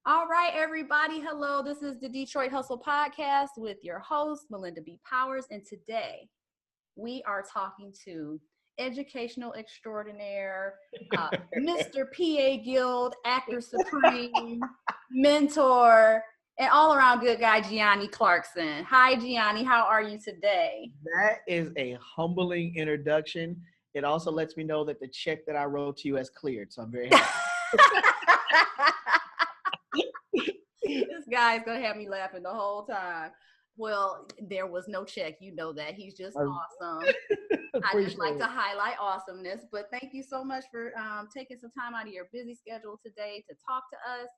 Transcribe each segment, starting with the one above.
All right, everybody. Hello. This is the Detroit Hustle Podcast with your host, Melinda B. Powers. And today we are talking to educational extraordinaire, Mr. PA Guild, actor supreme, mentor, and all around good guy, Giani Clarkson. Hi, Giani. How are you today? That is a humbling introduction. It also lets me know that the check that I wrote to you has cleared, so I'm very happy. This guy's gonna have me laughing the whole time. Well, there was no check. You know that. He's just awesome. I just like to highlight awesomeness. But thank you so much for taking some time out of your busy schedule today to talk to us.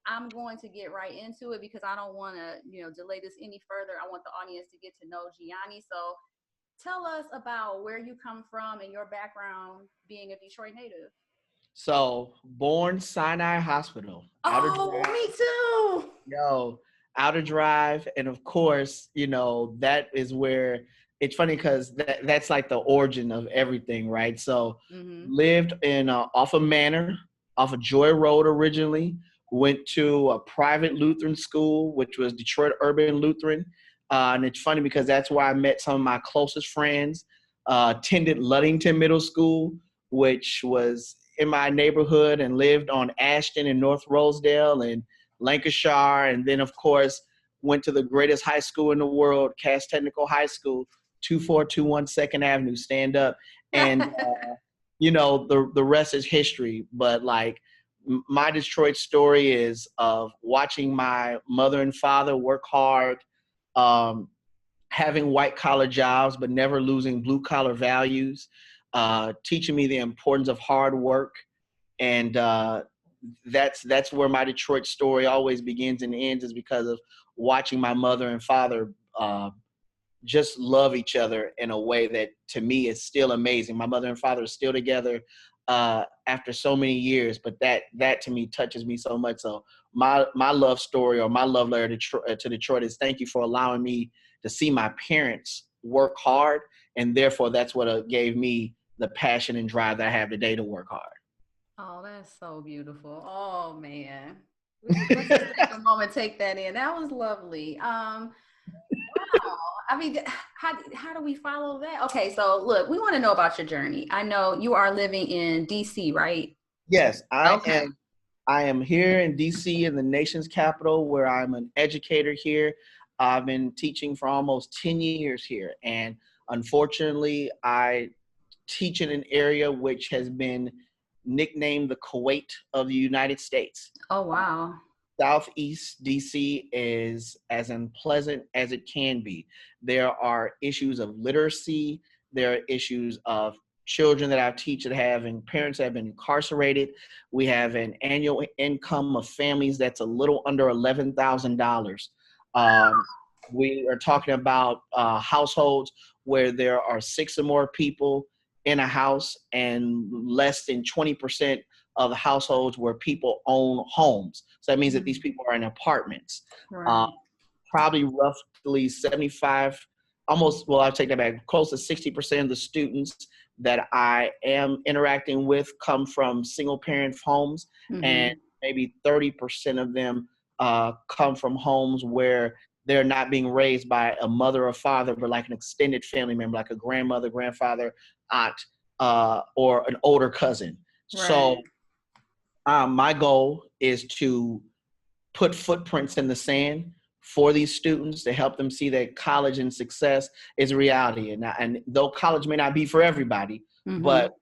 I'm going to get right into it because I don't want to, delay this any further. I want the audience to get to know Giani. So tell us about where you come from and your background being a Detroit native. So, born Sinai Hospital. Oh, me too. Outer Drive. And of course, that is where it's funny because that's like the origin of everything, right? So, lived in off of Manor, off of Joy Road originally, went to a private Lutheran school, which was Detroit Urban Lutheran. And it's funny because that's where I met some of my closest friends. Attended Ludington Middle School, which was in my neighborhood, and lived on Ashton and North Rosedale and Lancashire. And then, of course, went to the greatest high school in the world, Cass Technical High School, 2421 2nd Avenue, stand up. And, the rest is history. But like my Detroit story is of watching my mother and father work hard, having white collar jobs, but never losing blue collar values, teaching me the importance of hard work. And that's where my Detroit story always begins and ends, is because of watching my mother and father just love each other in a way that to me is still amazing. My mother and father are still together after so many years, but that to me touches me so much. So my love story, or my love letter to Detroit, is thank you for allowing me to see my parents work hard, and therefore that's what gave me the passion and drive that I have today to work hard. Oh, that's so beautiful. Oh man. Let's just take a moment, take that in. That was lovely. Wow. I mean, how do we follow that? Okay, so look, we want to know about your journey. I know you are living in DC, right? Yes, I am here in DC, in the nation's capital, where I'm an educator here. I've been teaching for almost 10 years here. And unfortunately, I teach in an area which has been nicknamed the Kuwait of the United States. Oh, wow. Southeast DC is as unpleasant as it can be. There are issues of literacy. There are issues of children that I teach that have, and parents that have been incarcerated. We have an annual income of families that's a little under $11,000. We are talking about households where there are 6 or more people in a house, and less than 20% of the households where people own homes. So that means that these people are in apartments. Right. Probably roughly 75, I'll take that back, close to 60% of the students that I am interacting with come from single parent homes, and maybe 30% of them come from homes where they're not being raised by a mother or father, but like an extended family member, like a grandmother, grandfather, aunt, or an older cousin. Right. So my goal is to put footprints in the sand for these students to help them see that college and success is a reality. And though college may not be for everybody, but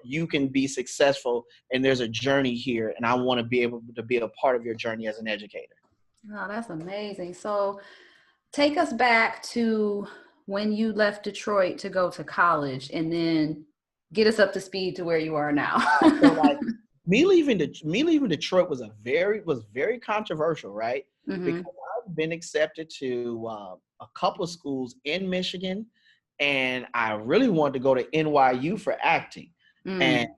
you can be successful, and there's a journey here, and I want to be able to be a part of your journey as an educator. Oh, that's amazing. So take us back to when you left Detroit to go to college, and then get us up to speed to where you are now. So like me leaving Detroit was very controversial, right? Because I've been accepted to a couple of schools in Michigan, and I really wanted to go to NYU for acting, and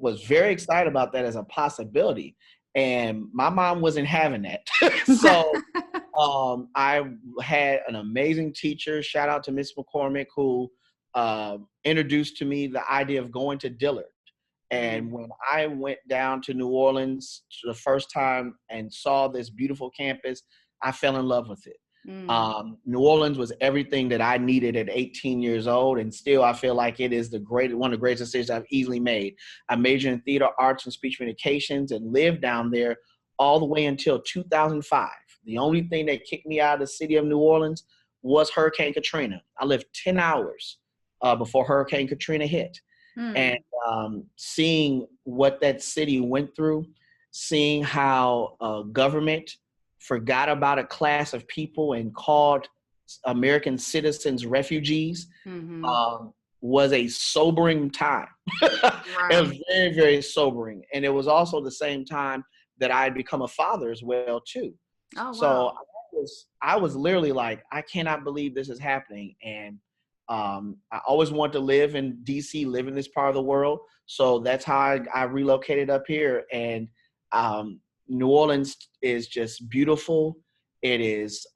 was very excited about that as a possibility. And my mom wasn't having that. So I had an amazing teacher. Shout out to Miss McCormick, who introduced to me the idea of going to Dillard. And when I went down to New Orleans the first time and saw this beautiful campus, I fell in love with it. New Orleans was everything that I needed at 18 years old, and still I feel like it is one of the greatest decisions I've easily made. I majored in theater, arts, and speech communications and lived down there all the way until 2005. The only thing that kicked me out of the city of New Orleans was Hurricane Katrina. I lived 10 hours before Hurricane Katrina hit. And seeing what that city went through, seeing how government forgot about a class of people and called American citizens refugees, was a sobering time. It was very, very sobering. And it was also the same time that I had become a father as well, too. Oh, wow. So I was literally like, I cannot believe this is happening. And I always wanted to live in DC, live in this part of the world. So that's how I relocated up here. And New Orleans is just beautiful. It is,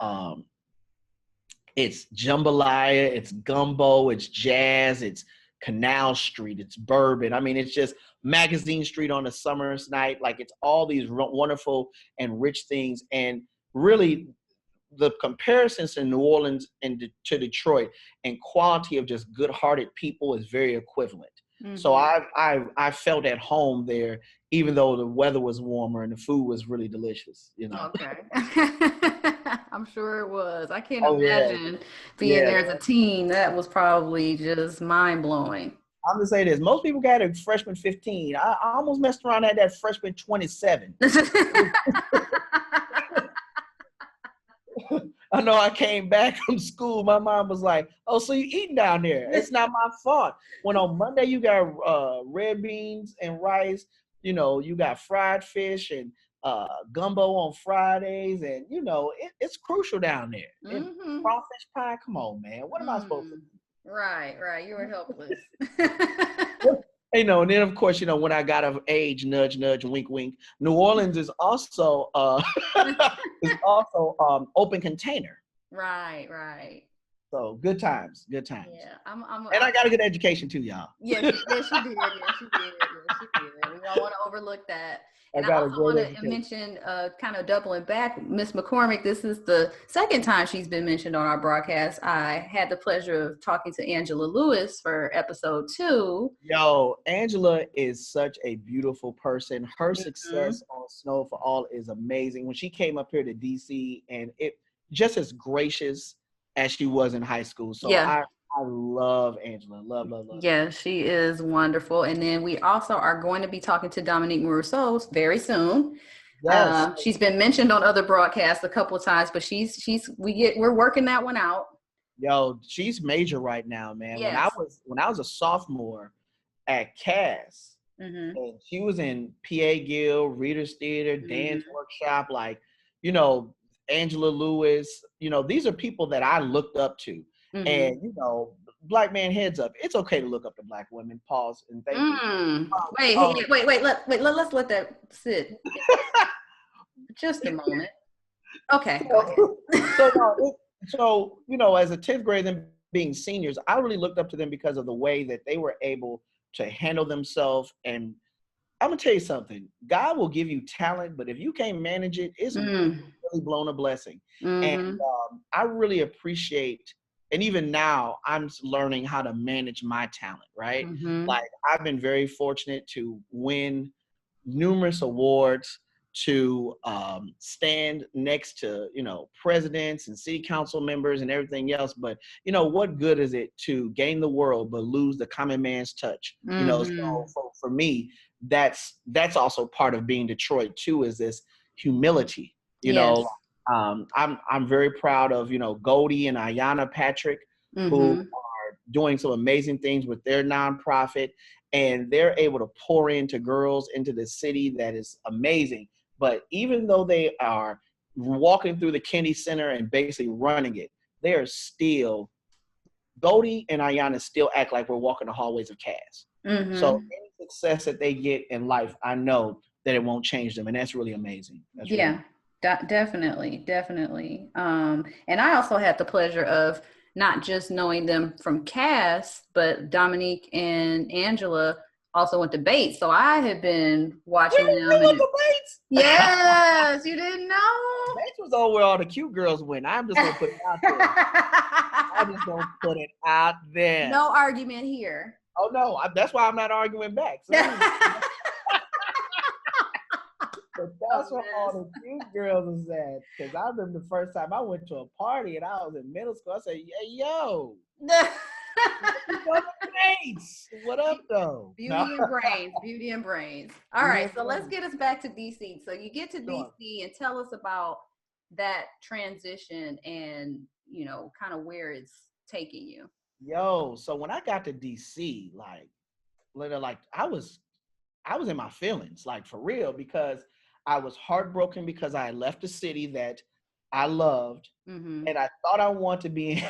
it's jambalaya, it's gumbo, it's jazz, it's Canal Street, it's bourbon. I mean, it's just Magazine Street on a summer's night. Like, it's all these wonderful and rich things. And really, the comparisons in New Orleans and to Detroit and quality of just good-hearted people is very equivalent. So I felt at home there, even though the weather was warmer and the food was really delicious, you know. Okay. I'm sure it was. I can't imagine being there as a teen. That was probably just mind-blowing. I'm gonna say this: most people got a freshman 15. I almost messed around at that freshman 27. I know I came back from school. My mom was like, "Oh, so you eating down there? It's not my fault." When on Monday you got red beans and rice, you know, you got fried fish and gumbo on Fridays, and you know it's crucial down there. And crawfish pie. Come on, man. What am I supposed to do? Right. You were helpless. You know, and then of course, you know, when I got of age, nudge, nudge, wink, wink. New Orleans is also open container. Right. So good times. Yeah, and I got a good education too, y'all. Yes, you did. Yes, you did. We don't want to overlook that. And I also want to mention, kind of doubling back, Miss McCormick, this is the second time she's been mentioned on our broadcast. I had the pleasure of talking to Angela Lewis for episode 2. Yo, Angela is such a beautiful person. Her success on Snow for All is amazing. When she came up here to DC, and it just as gracious as she was in high school. So I love Angela. Love. Yeah, she is wonderful. And then we also are going to be talking to Dominique Mousseau very soon. Yes. She's been mentioned on other broadcasts a couple of times, but we're working that one out. Yo, she's major right now, man. Yes. When I was a sophomore at Cass, and she was in PA Guild, Readers Theater, dance workshop, like, you know, Angela Lewis, you know, these are people that I looked up to. And, you know, black man, heads up. It's okay to look up to black women. Pause and thank you. Wait. Let's let that sit. Just a moment. Okay. So, you know, as a 10th grade, them being seniors, I really looked up to them because of the way that they were able to handle themselves. And I'm going to tell you something. God will give you talent, but if you can't manage it, it's really blown a blessing. And I really appreciate. And even now, I'm learning how to manage my talent, right? Like, I've been very fortunate to win numerous awards, to stand next to, you know, presidents and city council members and everything else. But, you know, what good is it to gain the world but lose the common man's touch? You know, so for me, that's also part of being Detroit, too, is this humility, you know. I'm very proud of, you know, Goldie and Ayanna Patrick, who are doing some amazing things with their nonprofit, and they're able to pour into girls into the city. That is amazing. But even though they are walking through the Kennedy Center and basically running it, they are still, Goldie and Ayanna still act like we're walking the hallways of Cass. So any success that they get in life, I know that it won't change them. And that's really amazing. That's really Definitely. And I also had the pleasure of not just knowing them from Cass, but Dominique and Angela also went to Bates. So I had been watching them. You went to Bates? Yes, you didn't know? Bates was over where all the cute girls went. I'm just going to put it out there. I'm just going to put it out there. No argument here. Oh, no. That's why I'm not arguing back. So but that's where all the cute girls was at. Because I remember the first time I went to a party and I was in middle school. I said, hey, yo. What up, though? Beauty and brains. All right, so let's get us back to DC. So you get to DC and tell us about that transition and, you know, kind of where it's taking you. Yo, so when I got to DC, like I was in my feelings, like for real, because I was heartbroken because I had left a city that I loved, and I thought I wanted to be in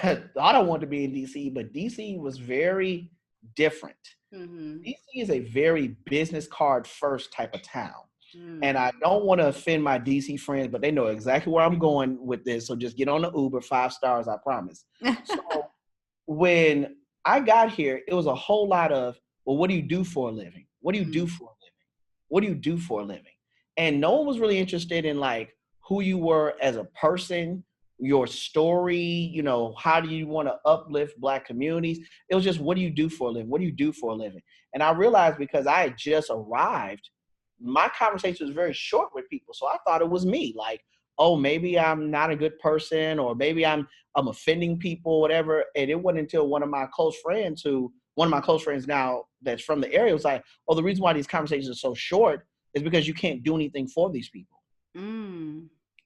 DC, but DC was very different. DC is a very business card first type of town. And I don't want to offend my DC friends, but they know exactly where I'm going with this. So just get on the Uber, 5 stars, I promise. So when I got here, it was a whole lot of, well, what do you do for a living? What do you do for a living? What do you do for a living? And no one was really interested in like who you were as a person, your story, you know, how do you want to uplift Black communities? It was just, what do you do for a living? What do you do for a living? And I realized because I had just arrived, my conversation was very short with people. So I thought it was me, like, oh, maybe I'm not a good person, or maybe I'm offending people, whatever. And it wasn't until one of my close friends now that's from the area was like, oh, the reason why these conversations are so short is because you can't do anything for these people.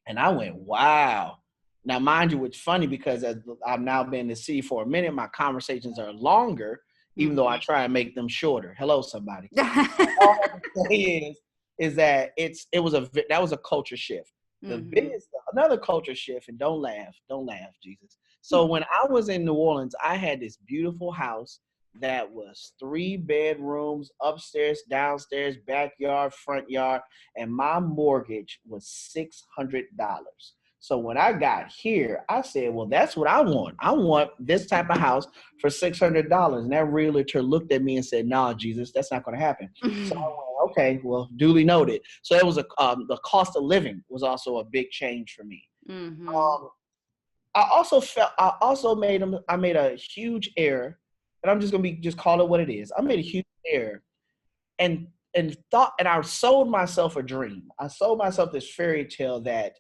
And I went, wow. Now, mind you, it's funny because as I've now been in the city for a minute, my conversations are longer, even though I try and make them shorter. Hello, somebody. All I have to say is that that was a culture shift. Another culture shift, and don't laugh, Jesus. So when I was in New Orleans, I had this beautiful house that was 3 bedrooms, upstairs, downstairs, backyard, front yard, and my mortgage was $600. So when I got here, I said, well, that's what I want. I want this type of house for $600. And that realtor looked at me and said, nah, Jesus, that's not going to happen. So I went, okay, well, duly noted. So it was the cost of living was also a big change for me. I made a huge error, and I'm just going to call it what it is. I made a huge error and I sold myself a dream. I sold myself this fairy tale that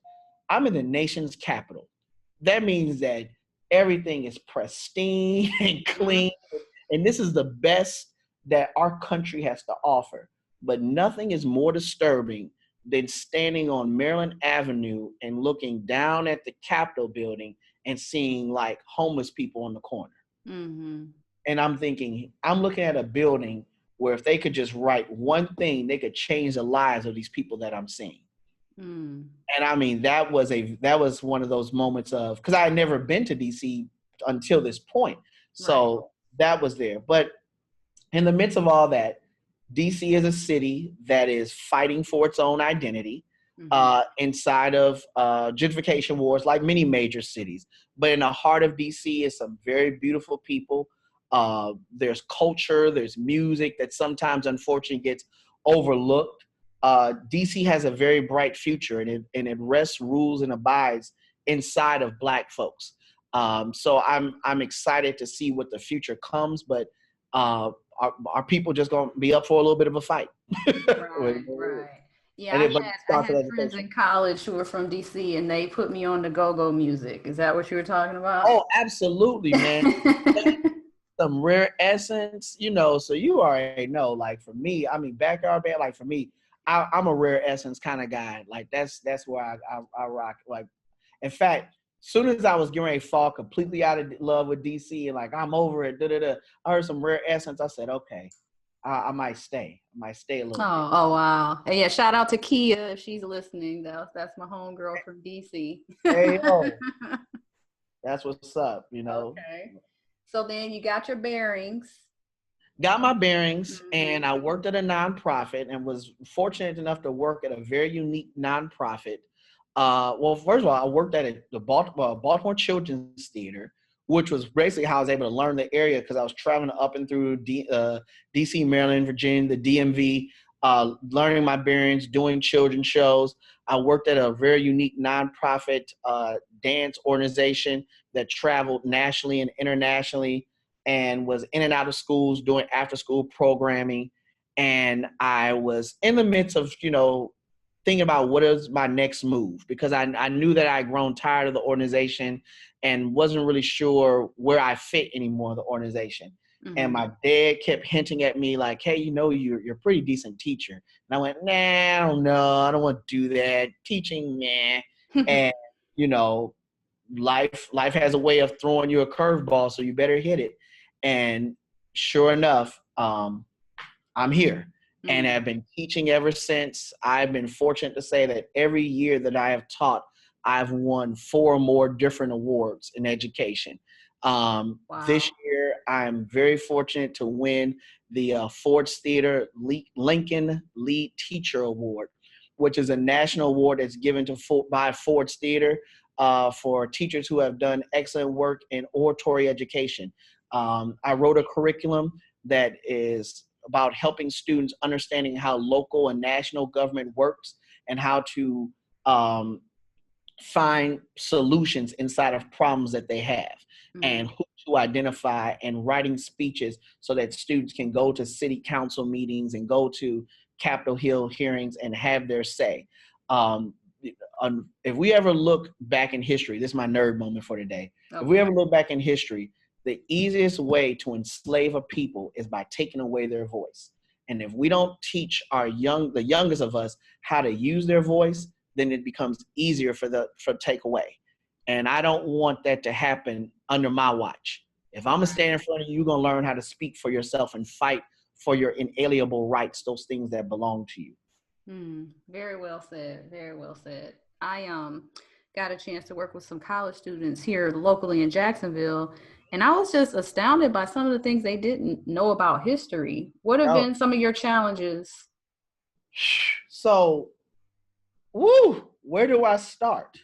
I'm in the nation's capital. That means that everything is pristine and clean. And this is the best that our country has to offer. But nothing is more disturbing than standing on Maryland Avenue and looking down at the Capitol building and seeing like homeless people on the corner. And I'm thinking, I'm looking at a building where if they could just write one thing, they could change the lives of these people that I'm seeing. And I mean, that was one of those moments of, because I had never been to DC until this point. So that was there. But in the midst of all that, DC is a city that is fighting for its own identity inside of gentrification wars, like many major cities. But in the heart of DC is some very beautiful people. There's culture, there's music that sometimes, unfortunately, gets overlooked. DC has a very bright future, and it rests, rules, and abides inside of Black folks. So I'm excited to see what the future comes, but are people just going to be up for a little bit of a fight? Right. Yeah, I had friends in college who were from DC, and they put me on the go-go music. Is that what you were talking about? Oh, absolutely, man. Some Rare Essence, you know, so you already know, like for me, I mean, backyard band, like for me, I'm a Rare Essence kind of guy. Like that's where I rock. Like, in fact, soon as I was getting ready to fall completely out of love with DC and like, I'm over it, I heard some Rare Essence. I said, okay, I might stay. I might stay a little bit. Oh, wow. And yeah, shout out to Kia if she's listening, though. That's my homegirl from DC. Hey, yo. That's what's up, you know. Okay. So then you got your bearings. Got my bearings, and I worked at a nonprofit and was fortunate enough to work at a very unique nonprofit. Well, first of all, I worked at the Baltimore Children's Theater, which was basically how I was able to learn the area because I was traveling up and through DC, Maryland, Virginia, the DMV, learning my bearings, doing children's shows. I worked at a very unique nonprofit dance organization that traveled nationally and internationally and was in and out of schools doing after-school programming. And I was in the midst of, thinking about what is my next move because I knew that I'd grown tired of the organization and wasn't really sure where I fit anymore in the organization. Mm-hmm. And my dad kept hinting at me like, hey, you're a pretty decent teacher. And I went, nah, I don't know. I don't want to do that. Teaching, nah. And, life has a way of throwing you a curveball, so you better hit it. And sure enough, I'm here. And I've been teaching ever since. I've been fortunate to say that every year that I have taught, I've won 4 more different awards in education. Wow. This year, I'm very fortunate to win the Ford's Theater Lincoln Lead Teacher Award, which is a national award that's given by Ford's Theater for teachers who have done excellent work in oratory education. I wrote a curriculum that is about helping students understanding how local and national government works and how to find solutions inside of problems that they have and who to identify and writing speeches so that students can go to city council meetings and go to Capitol Hill hearings and have their say. If we ever look back in history, this is my nerd moment for today. Okay. If we ever look back in history, the easiest way to enslave a people is by taking away their voice. And if we don't teach the youngest of us how to use their voice, then it becomes easier for takeaway. And I don't want that to happen under my watch. If I'm gonna stand in front of you, you're gonna learn how to speak for yourself and fight for your inalienable rights, those things that belong to you. Very well said. Very well said. I got a chance to work with some college students here locally in Jacksonville, and I was just astounded by some of the things they didn't know about history. What have been some of your challenges? So, where do I start?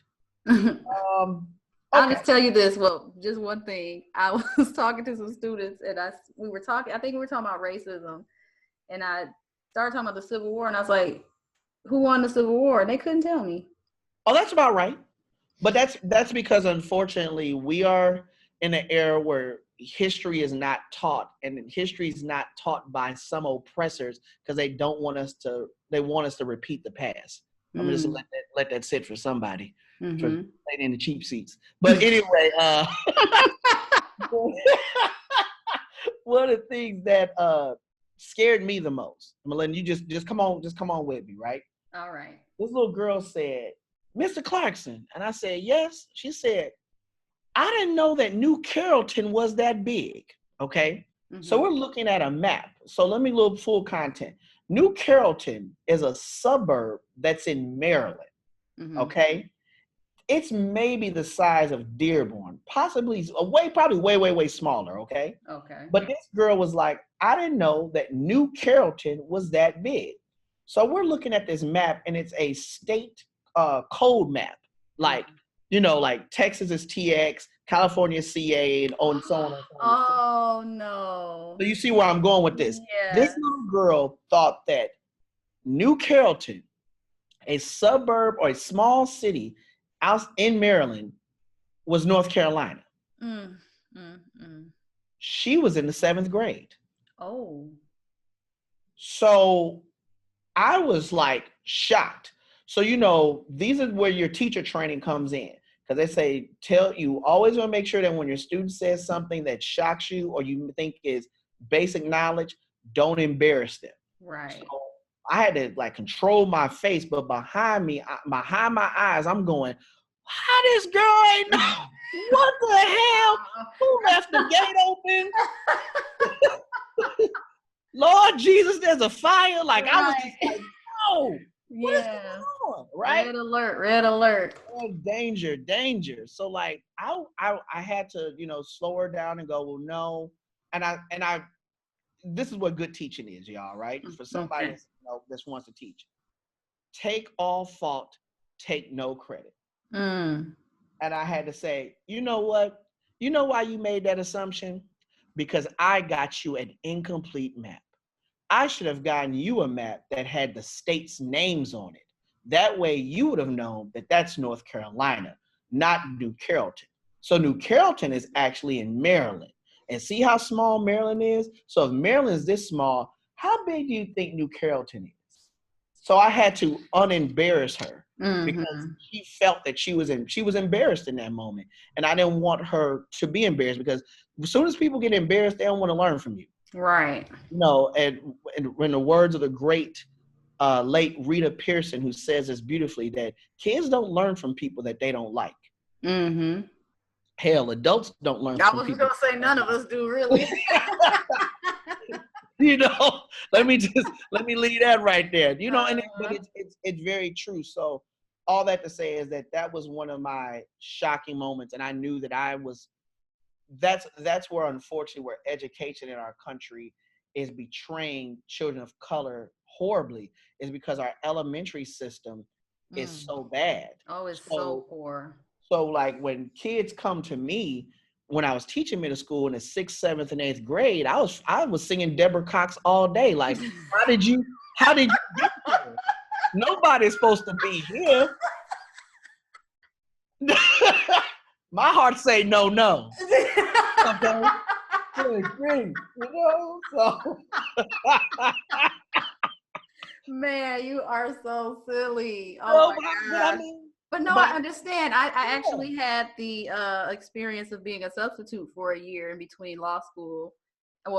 I'll just tell you this. Well, just one thing. I was talking to some students, and I think we were talking about racism, and I started talking about the Civil War, and I was like, who won the Civil War? And they couldn't tell me. Oh, that's about right. But that's because, unfortunately, we are in an era where history is not taught, and history is not taught by some oppressors because they want us to repeat the past. I'm just let that sit for somebody for playing in the cheap seats. But anyway, one of the things that scared me the most, I'm gonna let you just come on with me, right? All right. This little girl said, Mr. Clarkson. And I said, yes. She said, I didn't know that New Carrollton was that big. Okay. So we're looking at a map. So let me look full content. New Carrollton is a suburb that's in Maryland. Okay. It's maybe the size of Dearborn, possibly probably way smaller. Okay. Okay. But this girl was like, I didn't know that New Carrollton was that big. So we're looking at this map, and it's a state code map. Like, like Texas is TX, California is CA, and so on and so on. Oh, no. So you see where I'm going with this. Yeah. This little girl thought that New Carrollton, a suburb or a small city out in Maryland, was North Carolina. She was in the 7th grade. Oh. So I was like shocked. So, these are where your teacher training comes in. Because they say, you always want to make sure that when your student says something that shocks you or you think is basic knowledge, don't embarrass them. Right. So I had to control my face, but behind my eyes, I'm going, how this girl ain't know? What the hell? Who left the gate open? Lord Jesus, there's a fire. I was just like, no. What's going on? Right? Red alert. Oh, danger. So I had to, slow her down and go, well, no. And I this is what good teaching is, y'all, right? For somebody that wants to teach. Take all fault, take no credit. And I had to say, you know what? You know why you made that assumption? Because I got you an incomplete map. I should have gotten you a map that had the states' names on it. That way you would have known that that's North Carolina, not New Carrollton. So New Carrollton is actually in Maryland. And see how small Maryland is? So if Maryland is this small, how big do you think New Carrollton is? So I had to unembarrass her because she felt that she was embarrassed in that moment. And I didn't want her to be embarrassed, because as soon as people get embarrassed, they don't want to learn from you. Right. You know, and in the words of the great late Rita Pearson, who says this beautifully, that kids don't learn from people that they don't like. Hell, adults don't learn I from was people. gonna say none of us do, really. You know, let me leave that right there. You know, and but it's very true. So all that to say is that was one of my shocking moments, and I knew that that's where, unfortunately, where education in our country is betraying children of color horribly, is because our elementary system is so bad. Oh, it's so poor. So like when kids come to me, when I was teaching middle school in the 6th, 7th, and 8th grade, I was singing Deborah Cox all day. Like, how did you get here? Nobody's supposed to be here. My heart say no. Okay. You know, so man, you are so silly. Oh my God. But no, I understand. I actually had the experience of being a substitute for a year in between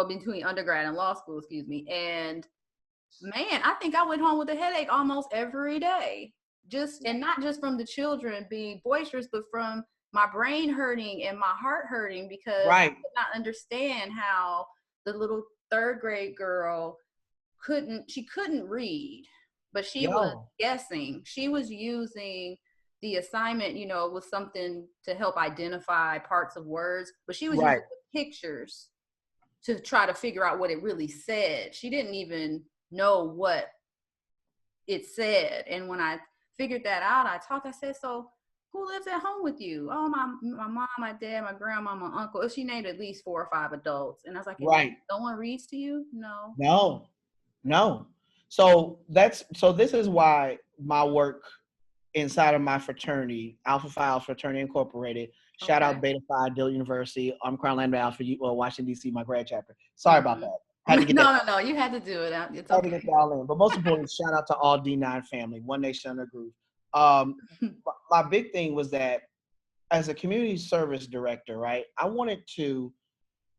between undergrad and law school, excuse me. And man, I think I went home with a headache almost every day. And not just from the children being boisterous, but from my brain hurting and my heart hurting, because I could not understand how the little 3rd grade girl couldn't read, but she was guessing. She was using the assignment, was something to help identify parts of words, but she was using the pictures to try to figure out what it really said. She didn't even know what it said. And when I figured that out, I said, so who lives at home with you? Oh, my mom, my dad, my grandma, my uncle. She named at least 4 or 5 adults. And I was like, no one reads to you? No. So this is why my work inside of my fraternity, Alpha Phi Fraternity Incorporated, shout out Beta Phi, Dillard University, Crown Lambda Alpha, Washington, D.C., my grad chapter. Sorry about that. Had to get no, you had to do it. It's okay. Had to get y'all in. But most importantly, shout out to all D9 family, One Nation Under Groove. My big thing was that as a community service director, right, I wanted to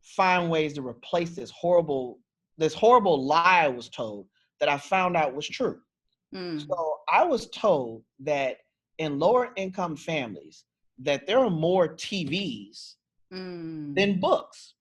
find ways to replace this horrible lie I was told that I found out was true. So I was told that in lower income families that there are more TVs than books.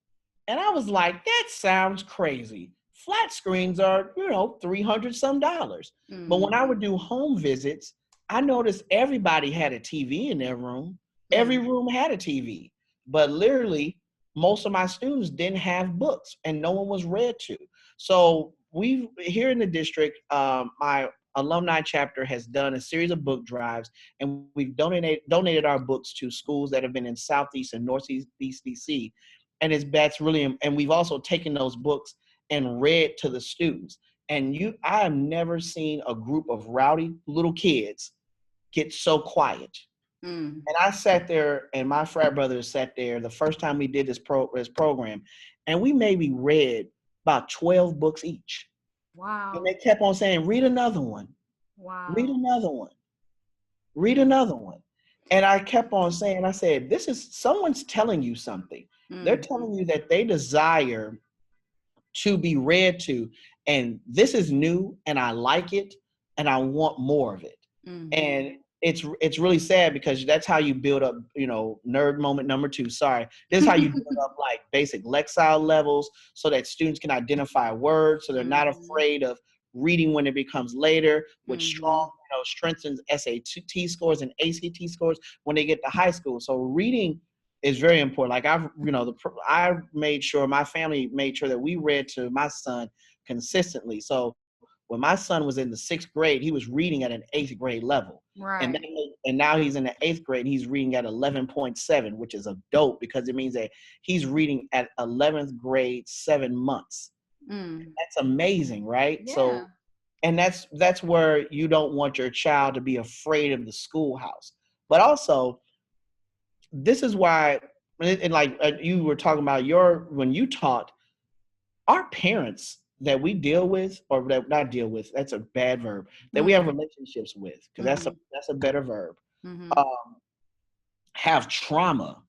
And I was like, that sounds crazy. Flat screens are, $300 some. But when I would do home visits, I noticed everybody had a TV in their room. Every room had a TV. But literally, most of my students didn't have books and no one was read to. So we here in the district, my alumni chapter has done a series of book drives, and we've donated our books to schools that have been in Southeast and Northeast DC. And that's really, and we've also taken those books and read to the students. And I have never seen a group of rowdy little kids get so quiet. And I sat there, and my frat brothers sat there the first time we did this program, and we maybe read about 12 books each. Wow. And they kept on saying, read another one. Wow. Read another one. Read another one. And I kept on saying, I said, someone's telling you something. They're telling you that they desire to be read to, and this is new, and I like it, and I want more of it. And it's really sad, because that's how you build up, nerd moment number 2. Sorry. This is how you build up like basic lexile levels so that students can identify words, so they're not afraid of reading when it becomes later, which strengthens SAT scores and ACT scores when they get to high school. So reading is very important. Like I made sure, my family made sure that we read to my son consistently. So when my son was in the 6th grade, he was reading at an 8th grade level. Right. And now he's in the 8th grade and he's reading at 11.7, which is a dope because it means that he's reading at 11th grade 7 months. That's amazing, right? Yeah. So, and that's where you don't want your child to be afraid of the schoolhouse. But also, this is why, and like you were talking about when you taught, our parents that we deal with, or that not deal with, that's a bad verb, that we have relationships with, because that's a better verb, have trauma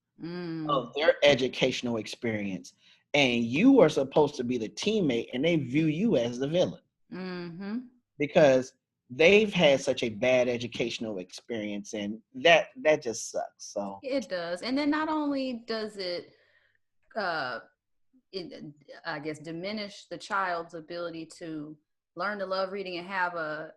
of their educational experience. And you are supposed to be the teammate, and they view you as the villain because they've had such a bad educational experience, and that just sucks. So it does. And then not only does it I guess diminish the child's ability to learn to love reading and have a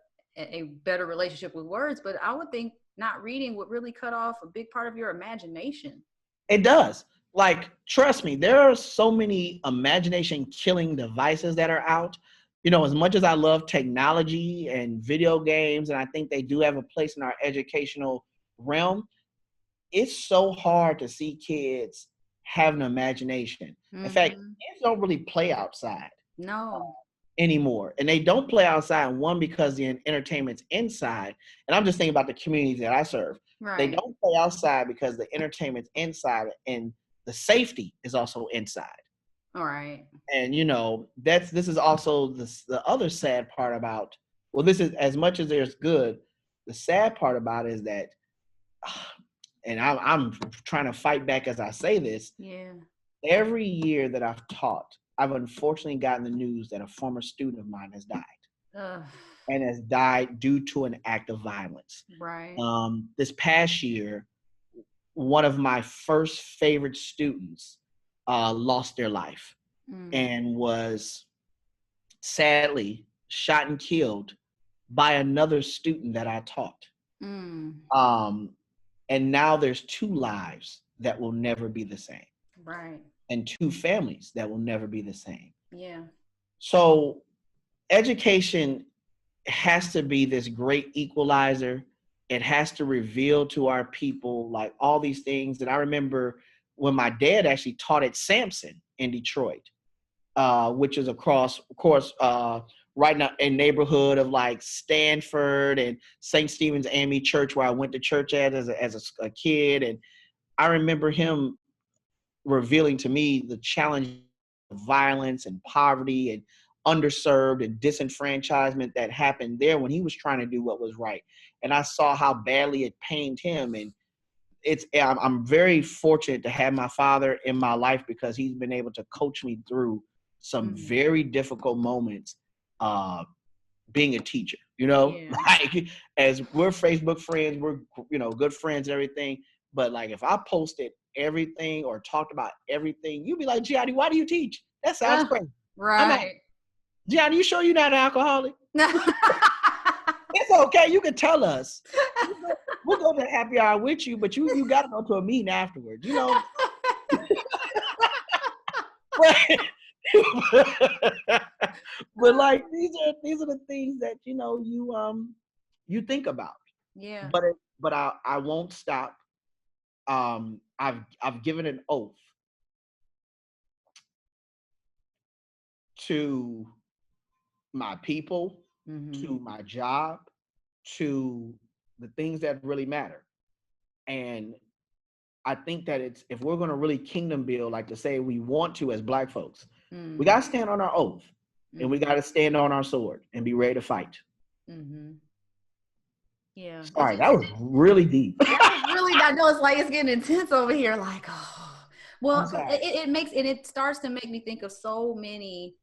better relationship with words, but I would think not reading would really cut off a big part of your imagination. It does. Like, trust me, there are so many imagination killing devices that are out. You know, as much as I love technology and video games, and I think they do have a place in our educational realm, it's so hard to see kids have an imagination. In fact, kids don't really play outside. No. Anymore. And they don't play outside, one, because the entertainment's inside. And I'm just thinking about the communities that I serve. Right. They don't play outside because the entertainment's inside and the safety is also inside. All right. And you know, this is also the other sad part about, well, this is, as much as there's good, the sad part about it is that, and I'm trying to fight back as I say this. Yeah. Every year that I've taught, I've unfortunately gotten the news that a former student of mine has died. And has died due to an act of violence. Right. This past year, one of my first favorite students lost their life and was sadly shot and killed by another student that I taught. And now there's 2 lives that will never be the same. Right. And 2 families that will never be the same. Yeah. So education has to be this great equalizer. It has to reveal to our people like all these things. And I remember when my dad actually taught at Sampson in Detroit, which is across, of course, right now a neighborhood of like Stanford and St. Stephen's AME Church, where I went to church at as a kid. And I remember him revealing to me the challenge of violence and poverty and underserved and disenfranchisement that happened there when he was trying to do what was right. And I saw how badly it pained him. And I'm very fortunate to have my father in my life because he's been able to coach me through some very difficult moments being a teacher, you know. Like, as we're Facebook friends, we're, you know, good friends and everything. But like, if I posted everything or talked about everything, you'd be like, Giani, why do you teach? That sounds crazy. Right. Giani, you sure you're not an alcoholic? It's okay. You can tell us. We'll go to happy hour with you, but you got to go to a meeting afterwards, you know. But like, these are the things that, you know, you think about. Yeah. But I won't stop. I've given an oath to my people, to my job, to the things that really matter. And I think that if we're going to really kingdom build, like to say we want to as Black folks, we got to stand on our oath and we got to stand on our sword and be ready to fight. Yeah. Sorry, that was really deep. That was really, I know it's like, it's getting intense over here. Like, oh, well, it starts to make me think of so many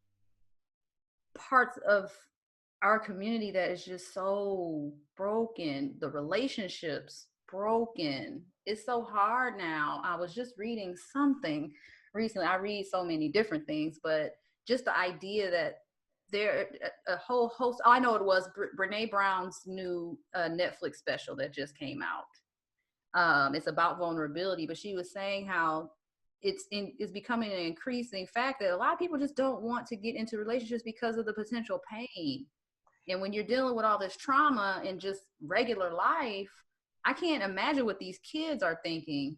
parts of our community that is just so broken. The relationships broken. It's so hard now. I was just reading something recently. I read so many different things, but just the idea that there a whole host, I know it was Brene Brown's new Netflix special that just came out. It's about vulnerability, but she was saying how it's becoming an increasing fact that a lot of people just don't want to get into relationships because of the potential pain. And when you're dealing with all this trauma and just regular life, I can't imagine what these kids are thinking.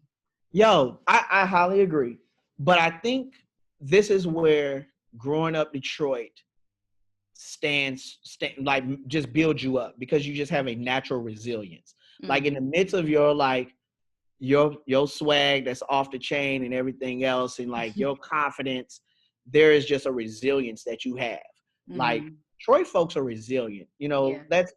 Yo, I highly agree. But I think this is where growing up Detroit like just builds you up, because you just have a natural resilience. Like in the midst of your like your swag that's off the chain and everything else, and like your confidence, there is just a resilience that you have. Like Detroit folks are resilient. You know, that's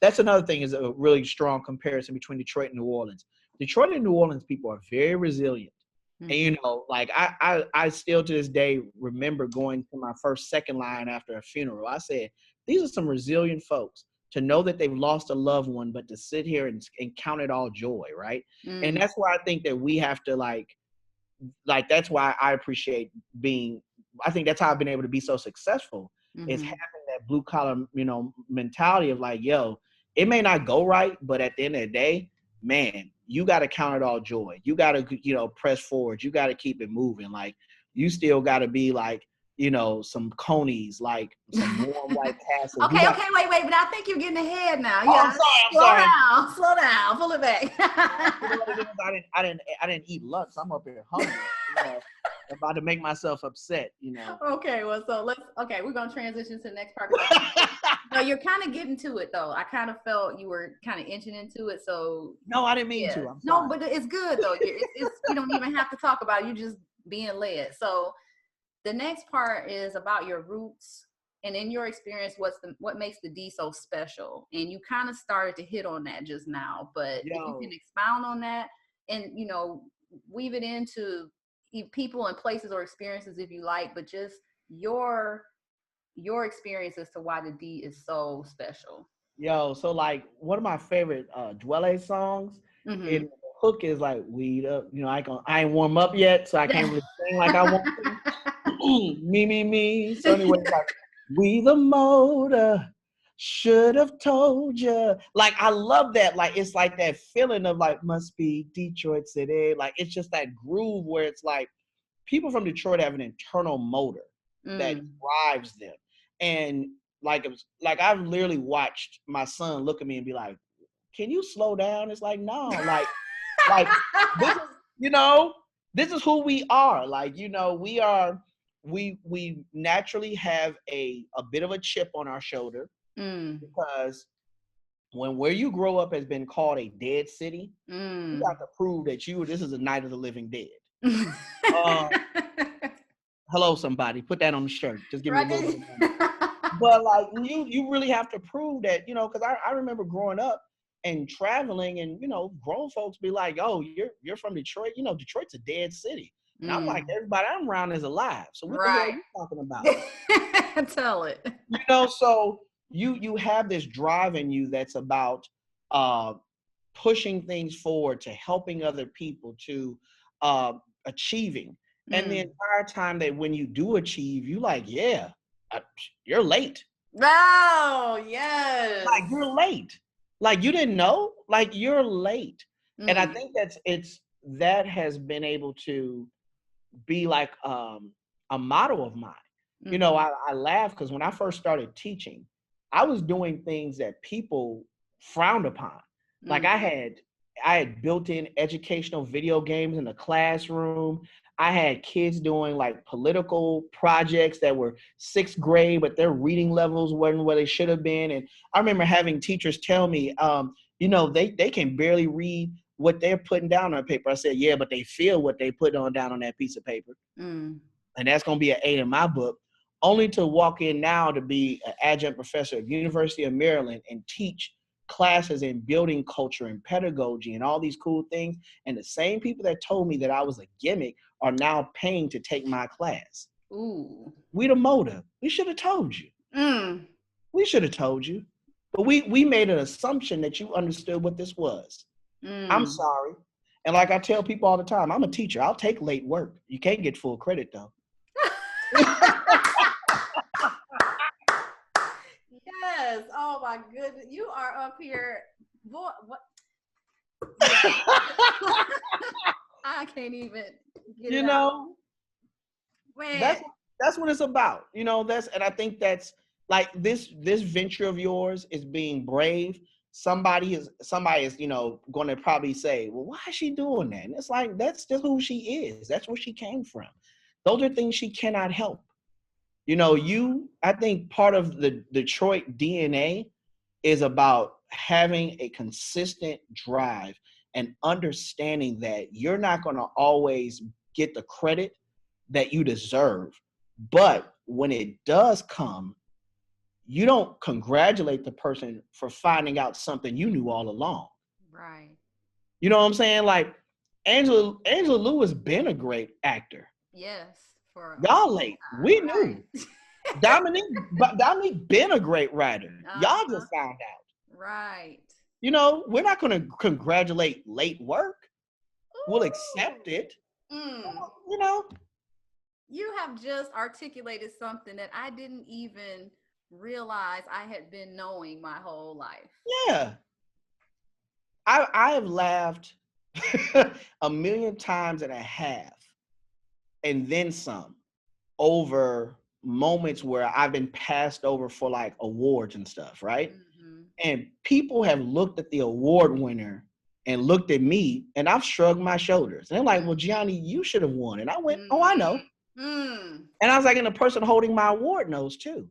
that's another thing, is a really strong comparison between Detroit and New Orleans. Detroit and New Orleans people are very resilient. And you know, like I still to this day remember going to my first second line after a funeral. I said, these are some resilient folks, to know that they've lost a loved one, but to sit here and count it all joy, right? And that's why I think that we have to like that's why I appreciate I think that's how I've been able to be so successful, is having that blue collar, you know, mentality of like, yo, it may not go right, but at the end of the day, man, you got to count it all joy. You got to, you know, press forward. You got to keep it moving. Like, you still got to be like, you know, some conies, like some warm white castles. Okay, wait, but I think you're getting ahead now. Oh, I'm sorry. Slow down, pull it back. I didn't eat lunch. I'm up here hungry. You know, about to make myself upset. You know. Okay, well, so we're gonna transition to the next part. No, you're kind of getting to it though. I kind of felt you were kind of inching into it. So no, I didn't mean to. I'm sorry. No, but it's good though. You don't even have to talk about it. You're just being led. So the next part is about your roots, and in your experience, what makes the D so special. And you kind of started to hit on that just now, but if you can expound on that and, you know, weave it into people and places or experiences if you like, but just your experience as to why the D is so special. Yo, so like one of my favorite Dwelle songs, and the hook is like, weed up, you know, I ain't warm up yet, so I can't really sing like I want to. me. So anyway, like, we the motor, should have told you. Like, I love that. Like, it's like that feeling of like, must be Detroit City. Like, it's just that groove where it's like, people from Detroit have an internal motor that drives them. And like, I've literally watched my son look at me and be like, can you slow down? It's like, no, like this is, you know, this is who we are. Like, you know, we naturally have a bit of a chip on our shoulder, because where you grow up has been called a dead city, you have to prove that this is a night of the living dead. Hello, somebody, put that on the shirt. Just give me a little bit of money. But like, you really have to prove that, you know, because I remember growing up and traveling, and, you know, grown folks be like, oh, you're from Detroit, you know, Detroit's a dead city. And I'm like, everybody I'm around is alive. So what the hell are you talking about? Tell it. You know, so you have this drive in you that's about pushing things forward, to helping other people, to achieving. And the entire time that when you do achieve, you like, yeah, you're late. Oh, yes. Like, you're late. Like, you didn't know? Like, you're late. And I think that has been able to be like a motto of mine. You know, I laugh because when I first started teaching, I was doing things that people frowned upon. Like, I had built-in educational video games in the classroom. I had kids doing like political projects that were 6th grade, but their reading levels weren't where they should have been. And I remember having teachers tell me, you know, they can barely read what they're putting down on paper. I said, yeah, but they feel what they put down on that piece of paper. And that's going to be an 8 in my book. Only to walk in now to be an adjunct professor at University of Maryland and teach classes in building culture and pedagogy and all these cool things. And the same people that told me that I was a gimmick are now paying to take my class. Ooh. We the motive. We should have told you. We should have told you. But we made an assumption that you understood what this was. I'm sorry. And like I tell people all the time, I'm a teacher. I'll take late work. You can't get full credit though. Yes. Oh my goodness. You are up here. Boy, what? I can't even get you it know out. Man. That's what it's about. You know, and I think that's like this venture of yours is being brave. Somebody is going to probably say, well, why is she doing that? And it's like, that's just who she is. That's where she came from. Those are things she cannot help. I think part of the Detroit DNA is about having a consistent drive and understanding that you're not going to always get the credit that you deserve. But when it does come, you don't congratulate the person for finding out something you knew all along. Right. You know what I'm saying? Like Angela Lewis been a great actor. Yes. For Y'all late. We right. knew. Dominique been a great writer. Y'all just found out. Right. We're not going to congratulate late work. We'll accept it. You have just articulated something that I didn't even realize I had been knowing my whole life. Yeah. I have laughed 1.5 million and then some over moments where I've been passed over for like awards and stuff, right? Mm-hmm. And people have looked at the award winner and looked at me, and I've shrugged my shoulders. And they're like, well, Gianni, you should have won. And I went, oh, I know. Mm. And I was like, and the person holding my award knows too.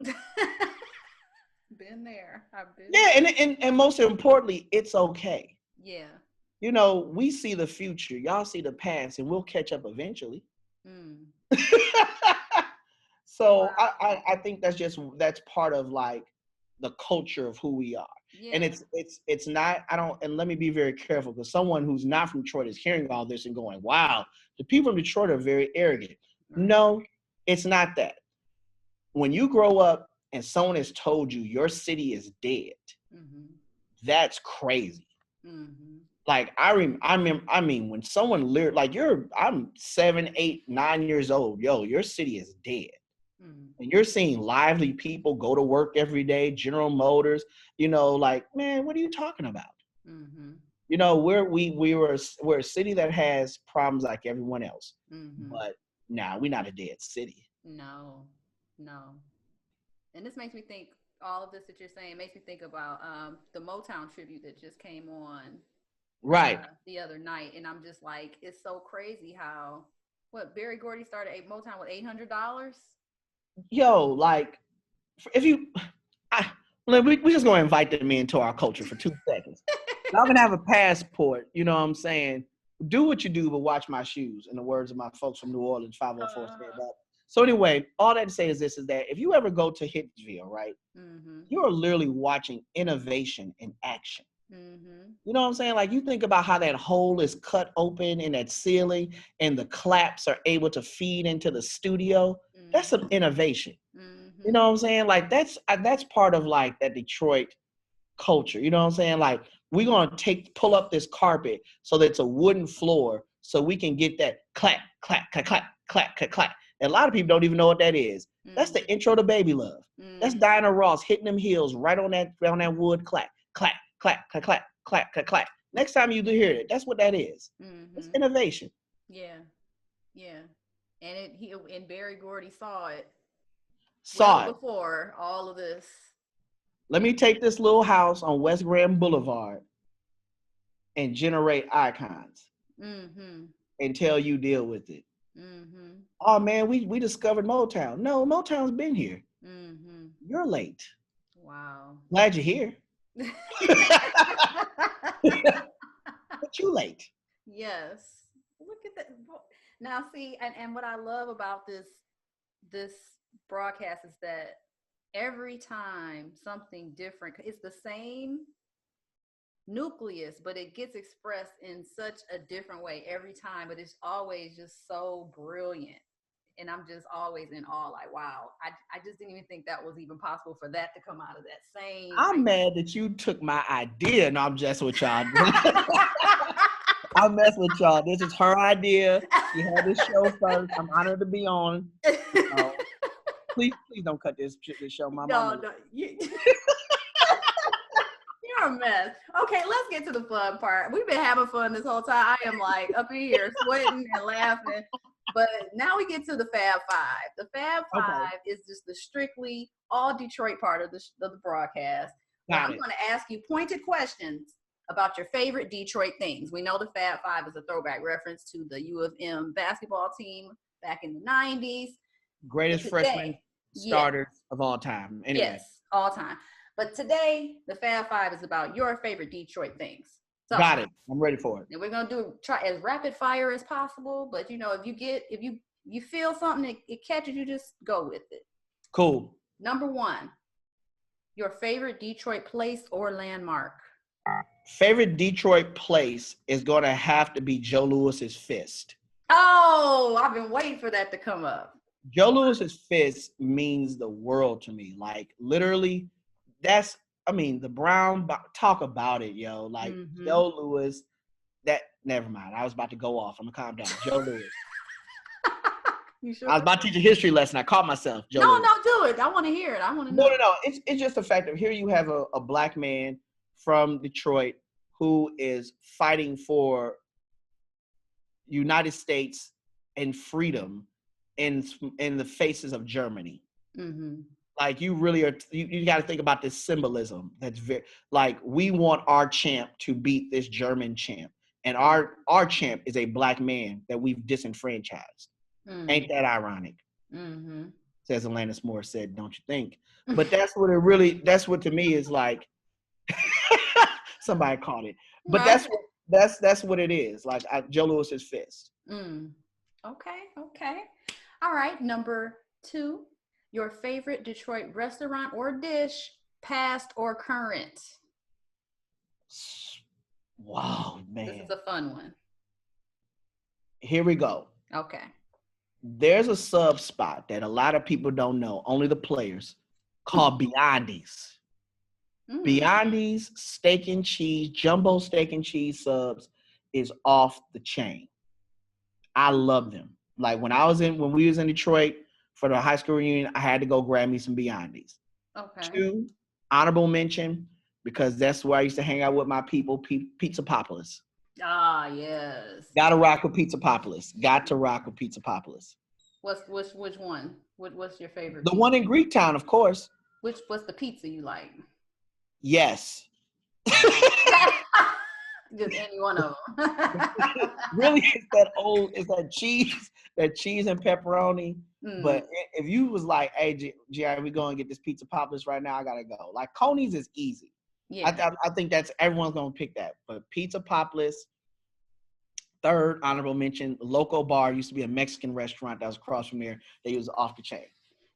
Been there. I've been there. And most importantly, it's okay. Yeah. We see the future. Y'all see the past, and we'll catch up eventually. Mm. So wow. I think that's part of like the culture of who we are. Yeah. And it's not, and let me be very careful, because someone who's not from Detroit is hearing all this and going, wow, the people in Detroit are very arrogant. Right. No, it's not that. When you grow up and someone has told you your city is dead, mm-hmm. that's crazy. Mm-hmm. Like I mean, when someone like I'm 7, 8, 9 years old, your city is dead. Mm-hmm. And you're seeing lively people go to work every day, General Motors, like, man, what are you talking about? Mm-hmm. We're a city that has problems like everyone else. Mm-hmm. But we're not a dead city. No. And this makes me think, all of this that you're saying makes me think about the Motown tribute that just came on. Right. The other night. And I'm just like, it's so crazy how, Berry Gordy started Motown with $800? Yo, like, if you, we just going to invite them into our culture for 2 seconds. I'm going to have a passport, you know what I'm saying? Do what you do, but watch my shoes, in the words of my folks from New Orleans, 504 Stand Up. So anyway, all that to say is this, is that if you ever go to Hitsville, right, mm-hmm. you are literally watching innovation in action. Mm-hmm. You know what I'm saying? Like, you think about how that hole is cut open in that ceiling and the claps are able to feed into the studio. Mm-hmm. That's some innovation. Mm-hmm. You know what I'm saying? Like, that's part of like that Detroit culture. You know what I'm saying? Like, we're going to pull up this carpet so that it's a wooden floor so we can get that clap, clap, clap, clap, clap, clap, clap. And a lot of people don't even know what that is. Mm-hmm. That's the intro to Baby Love. Mm-hmm. That's Diana Ross hitting them heels right on that wood clap, clap, clap, clap, clap, clap, clap, clap. Next time you do hear it, that's what that is. Mm-hmm. It's innovation. Yeah. And Berry Gordy saw it. Before all of this. Let me take this little house on West Grand Boulevard and generate icons. Mm-hmm. Until you deal with it. Mm-hmm. Oh man, we discovered Motown. No, Motown's been here. Mm-hmm. You're late. Wow. Glad you're here. But you late. Yes. Look at that. Now see, and what I love about this broadcast is that every time something different, it's the same nucleus, but it gets expressed in such a different way every time, but it's always just so brilliant. And I'm just always in awe, like, wow, I just didn't even think that was even possible for that to come out of that same. I'm mad that you took my idea. No, I'm just with y'all. I'm messing with y'all. This is her idea. She had this show first. I'm honored to be on. Please don't cut this show, my mama. No. You're a mess. Okay, let's get to the fun part. We've been having fun this whole time. I am like up in here sweating and laughing. But now we get to the Fab Five. The Fab Five is just the strictly all Detroit part of the broadcast. Got I'm going to ask you pointed questions about your favorite Detroit things. We know the Fab Five is a throwback reference to the U of M basketball team back in the 90s. Greatest freshman starters of all time. Anyway. Yes, all time. But today, the Fab Five is about your favorite Detroit things. So, got it. I'm ready for it. And we're gonna try as rapid fire as possible. But if you feel something it catches you, just go with it. Cool. Number one, your favorite Detroit place or landmark. Favorite Detroit place is going to have to be Joe Louis's Fist. Oh, I've been waiting for that to come up. Joe Louis's Fist means the world to me. Like, literally, the Brown, talk about it, yo. Like, Joe Louis, never mind. I was about to go off. I'm going to calm down. Joe Louis. You sure? I was about to teach a history lesson. I caught myself. Joe Louis. Do it. I want to hear it. I want to know. No. It's just the fact that here you have a black man from Detroit who is fighting for United States and freedom in the faces of Germany. Mm-hmm. Like, you really are, you got to think about this symbolism. That's very, like, we want our champ to beat this German champ. And our champ is a black man that we've disenfranchised. Mm-hmm. Ain't that ironic? Mm-hmm. Says Alanis Morissette, don't you think? But that's what to me is like, somebody caught it. But right. That's what it is. Like, Joe Louis's Fist. Okay. All right. Number two, your favorite Detroit restaurant or dish, past or current. Wow, man. This is a fun one. Here we go. Okay. There's a sub spot that a lot of people don't know, only the players, called Beyondi's. Beyondi's steak and cheese, jumbo steak and cheese subs is off the chain. I love them. Like, when we was in Detroit for the high school reunion, I had to go grab me some Beyondi's. Okay. 2, honorable mention, because that's where I used to hang out with my people, Pizza Popolis. Ah, yes. Gotta rock with Pizza Popolis. Got to rock with Pizza Popolis. Which one? What's your favorite? The pizza? One in Greektown, of course. What's the pizza you like? Yes. Just any one of them. Really, it's that cheese and pepperoni. But if you was like, hey, Giani, we going to get this Pizza Popolis right now, I gotta go. Like, Coney's is easy. Yeah. I think everyone's gonna pick that. But Pizza Popolis. 3rd, honorable mention, Loco Bar used to be a Mexican restaurant that was across from there. They was off the chain.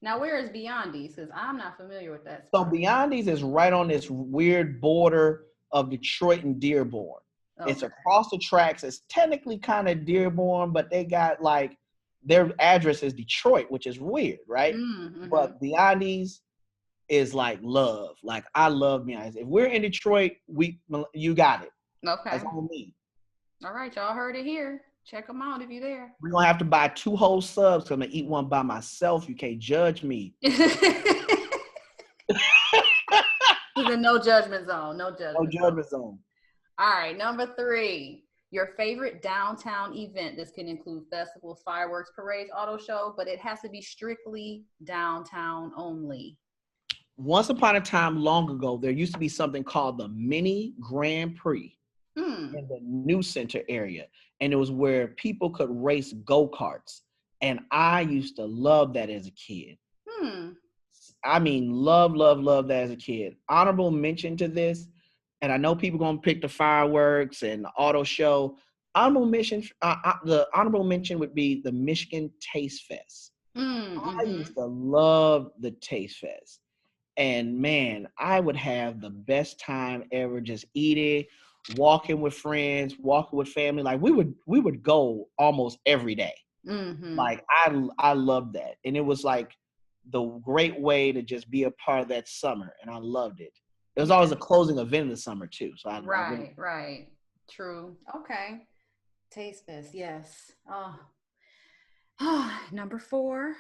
Now, where is Beyondi's? Because I'm not familiar with that spot. So Beyondi's is right on this weird border of Detroit and Dearborn. Okay. It's across the tracks. It's technically kind of Dearborn, but they got, like, their address is Detroit, which is weird, right? Mm-hmm. But Beyondi's is like love. Like, I love Beyondi's. If we're in Detroit, you got it. Okay. That's on me. All right, y'all heard it here. Check them out if you're there. We're going to have to buy 2 whole subs because I'm going to eat one by myself. You can't judge me. He's in no judgment zone. No judgment zone. All right, number 3. Your favorite downtown event. This can include festivals, fireworks, parades, auto show, but it has to be strictly downtown only. Once upon a time, long ago, there used to be something called the Mini Grand Prix. In the New Center area. And it was where people could race go-karts. And I used to love that as a kid. I mean, love that as a kid. Honorable mention to this, and I know people going to pick the fireworks and the auto show. The honorable mention would be the Michigan Taste Fest. I used to love the Taste Fest. And, man, I would have the best time ever just eating, walking with friends, walking with family. Like, we would go almost every day. Like, I loved that. And it was like the great way to just be a part of that summer. And I loved it. There was always a closing event in the summer too. So Right. True. Okay. Taste Fest. Yes. Number 4,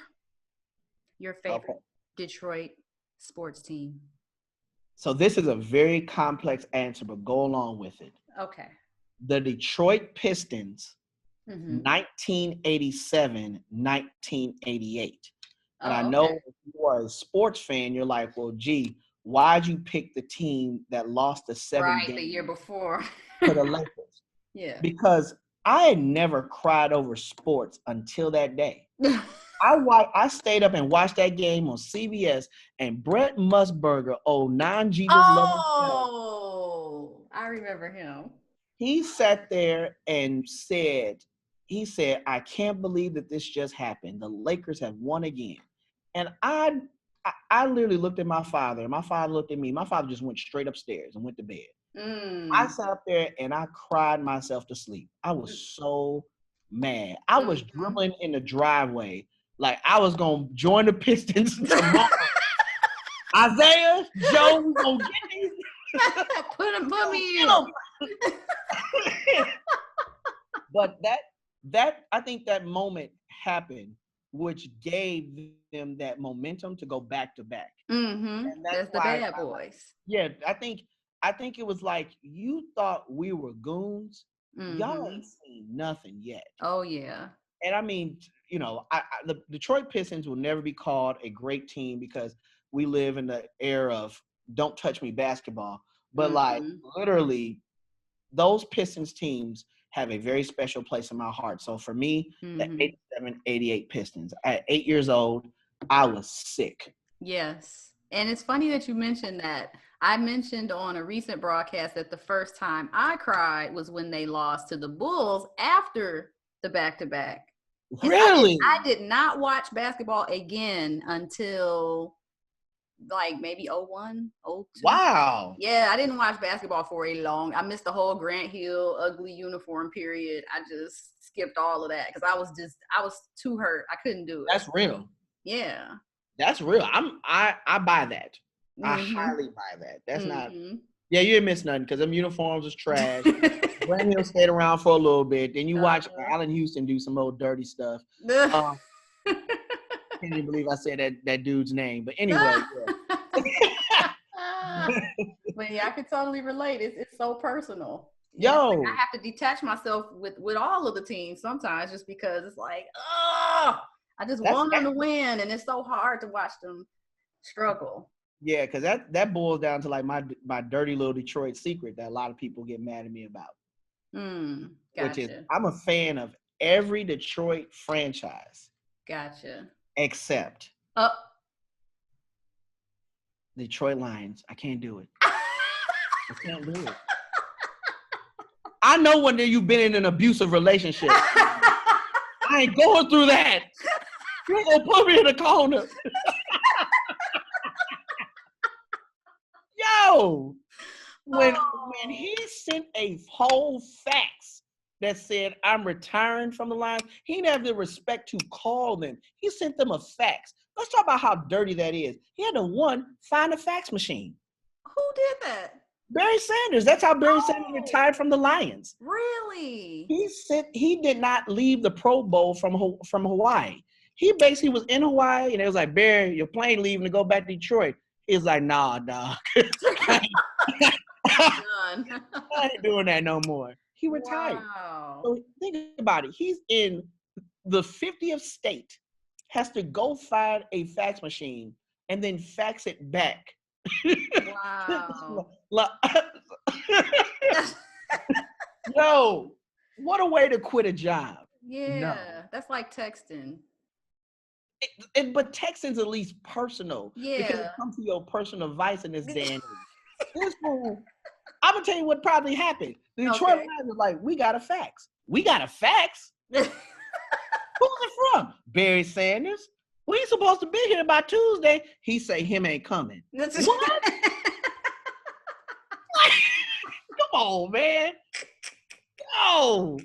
your favorite Detroit sports team. So this is a very complex answer, but go along with it. Okay. The Detroit Pistons 1987, 1988. And I Oh, know okay. if you are a sports fan, you're like, well, gee, why'd you pick the team that lost the 7 Right, the games year before. to the Lakers? Yeah. Because I had never cried over sports until that day. I stayed up and watched that game on CBS, and Brett Musburger, old non-Jesus loving himself, Oh, I remember him. he sat there and he said, I can't believe that this just happened. The Lakers have won again. And I literally looked at my father, and my father looked at me. My father just went straight upstairs and went to bed. I sat up there and I cried myself to sleep. I was so mad. I was dribbling in the driveway like I was going to join the Pistons tomorrow. Isaiah, Joe, we going to get these. Put me in. But that I think that moment happened, which gave them that momentum to go back to back. And that's the bad boys. Yeah, I think it was like, you thought we were goons. Y'all ain't seen nothing yet. Oh yeah. And I mean, the Detroit Pistons will never be called a great team because we live in the era of don't touch me basketball. But like literally, those Pistons teams have a very special place in my heart. So for me, the 87, 88 Pistons, at 8 years old, I was sick. Yes. And it's funny that you mentioned that. I mentioned on a recent broadcast that the first time I cried was when they lost to the Bulls after the back-to-back. Really? I did not watch basketball again until like maybe 01, 02. Wow. Yeah, I didn't watch basketball for a long. I missed the whole Grant Hill ugly uniform period. I just skipped all of that because I was too hurt. I couldn't do it. That's real. Yeah. That's real. I buy that. I highly buy that. That's not. Yeah, you didn't miss nothing because them uniforms was trash. Grant Hill stayed around for a little bit. Then you watch Allen Houston do some old dirty stuff. Can't even believe I said that dude's name. But anyway. But yeah, I can totally relate. It's so personal. Yo, like I have to detach myself with all of the teams sometimes just because it's like, oh, I just want them to win, and it's so hard to watch them struggle. Yeah, because that boils down to like my dirty little Detroit secret that a lot of people get mad at me about. Gotcha. Which is I'm a fan of every Detroit franchise. Gotcha. Except Detroit Lions. I can't do it. I can't do it. I know when you've been in an abusive relationship. I ain't going through that. You're going to put me in the corner. Yo, when he sent a whole fax that said, I'm retiring from the Lions, he didn't have the respect to call them. He sent them a fax. Let's talk about how dirty that is. He had to find a fax machine. Who did that? Barry Sanders. That's how Barry Sanders retired from the Lions. Really? He did not leave the Pro Bowl from Hawaii. He basically was in Hawaii, and it was like, Barry, your plane leaving to go back to Detroit. He's like, nah, dog. I ain't doing that no more. He retired. Wow. So think about it. He's in the 50th state, has to go find a fax machine and then fax it back. Wow. Yo, what a way to quit a job. Yeah, no. That's like texting. But texting's at least personal. Yeah. Because it comes to your personal vice in this day and age. This fool, I'm going to tell you what probably happened. The Detroit Lions was like, we got a fax. We got a fax? Who's it from? Barry Sanders. We supposed to be here by Tuesday. He say him ain't coming. What? Come on, man. Yo.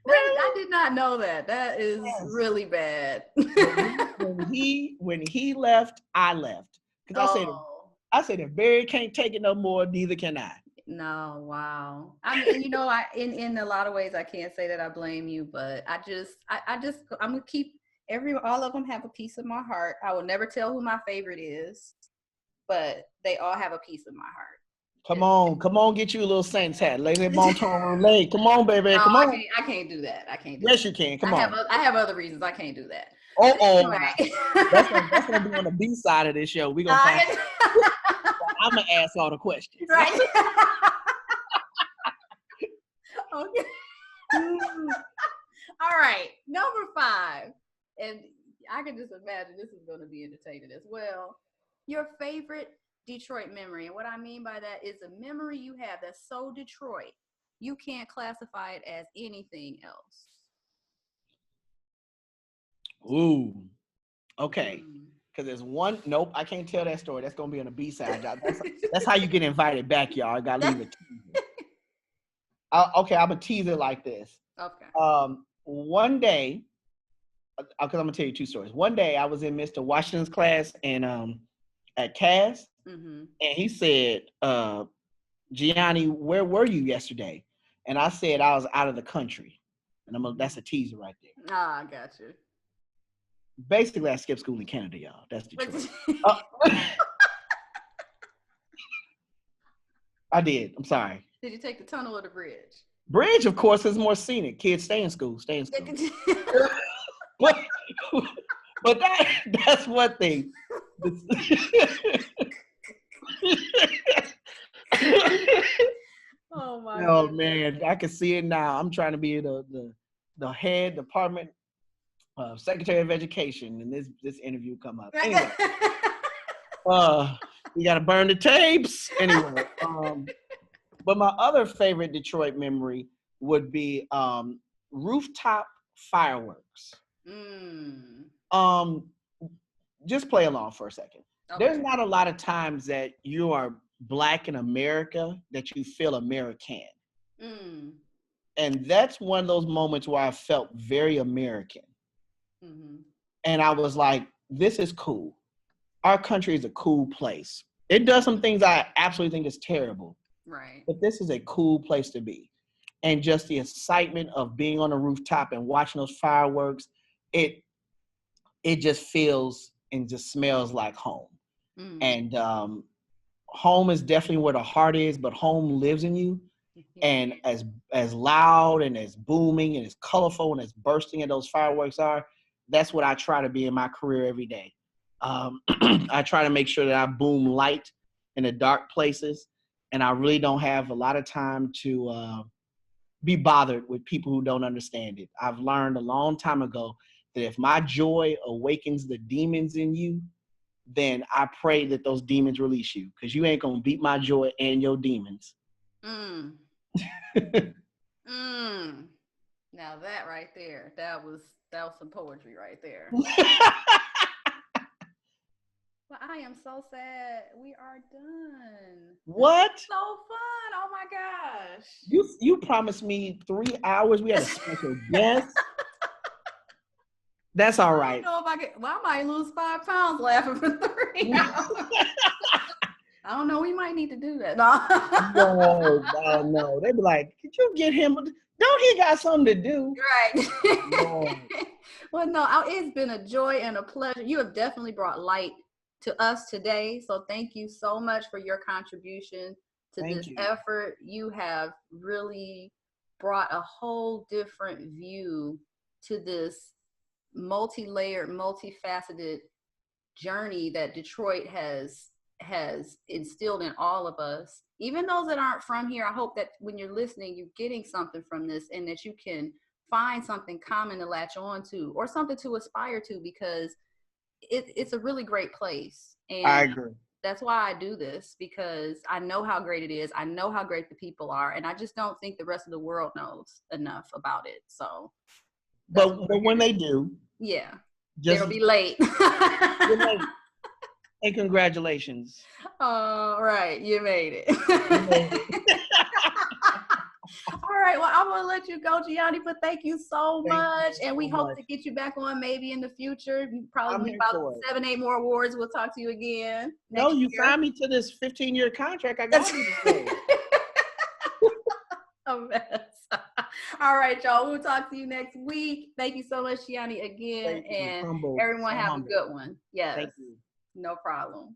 I did not know that. That is really bad. when he left, I left. Because I said if Barry can't take it no more, neither can I. No, wow. I mean, in a lot of ways, I can't say that I blame you, but I'm gonna keep all of them have a piece of my heart. I will never tell who my favorite is, but they all have a piece of my heart. Come on, get you a little Saints hat. Lay that Monton roulette. Come on, baby. Come on. I can't do that. I can't do yes, that. you can. Come on. I have other reasons I can't do that. Anyway. That's gonna be on the B side of this show. We're gonna find I'm gonna ask all the questions. Right. Okay. All right. Number 5. And I can just imagine this is gonna be entertaining as well. Your favorite Detroit memory. And what I mean by that is a memory you have that's so Detroit, you can't classify it as anything else. Ooh. Okay. Because there's one. Nope, I can't tell that story. That's gonna be on the B side. That's how you get invited back, y'all. I gotta leave it. Okay, I'm gonna tease it like this. Okay. One day, because I'm gonna tell you 2 stories. One day, I was in Mr. Washington's class and at Cass, and he said, "Giani, where were you yesterday?" And I said I was out of the country, and that's a teaser right there. Ah, I got you. Basically, I skipped school in Canada, y'all. That's Detroit. I did. I'm sorry. Did you take the tunnel or the bridge? Bridge, of course, is more scenic. Kids stay in school. but that's one thing. Oh my God. Man, I can see it now. I'm trying to be the head department Secretary of Education, and this interview come up. Anyway, we got to burn the tapes. Anyway, but my other favorite Detroit memory would be rooftop fireworks. Just play along for a second. Okay. There's not a lot of times that you are Black in America that you feel American. And that's one of those moments where I felt very American. And I was like, this is cool. Our country is a cool place. It does some things I absolutely think is terrible. Right. But this is a cool place to be. And just the excitement of being on the rooftop and watching those fireworks, it just feels and just smells like home. And home is definitely where the heart is, but home lives in you. And as loud and as booming and as colorful and as bursting as those fireworks are, that's what I try to be in my career every day. I try to make sure that I boom light in the dark places, and I really don't have a lot of time to be bothered with people who don't understand it. I've learned a long time ago that if my joy awakens the demons in you, then I pray that those demons release you, because you ain't gonna beat my joy and your demons. Now that right there, that was some poetry right there. But I am so sad. We are done. What? So fun. Oh my gosh. You promised me 3 hours. We had a special guest. That's all right. I don't know if I could. Well, I might lose 5 pounds laughing for 3 hours. I don't know. We might need to do that. No. They'd be like, "Could you get him? Don't he got something to do?" Right. Well, no, it's been a joy and a pleasure. You have definitely brought light to us today. So thank you so much for your contribution to this effort. You have really brought a whole different view to this multi-layered, multifaceted journey that Detroit has instilled in all of us. Even those that aren't from here, I hope that when you're listening, you're getting something from this, and that you can find something common to latch on to, or something to aspire to, because it's a really great place. And I agree. That's why I do this, because I know how great it is. I know how great the people are, and I just don't think the rest of the world knows enough about it. So, but when they do, they'll be late. Hey, congratulations. All right, you made it. All right, well, I'm going to let you go, Giani, but thank you so much. And we hope to get you back on maybe in the future. Probably about 7-8 more awards. We'll talk to you again. No, you signed me to this 15-year contract. I got you. A mess. All right, y'all. We'll talk to you next week. Thank you so much, Giani, again. And everyone have a good one. Yes. Thank you. No problem.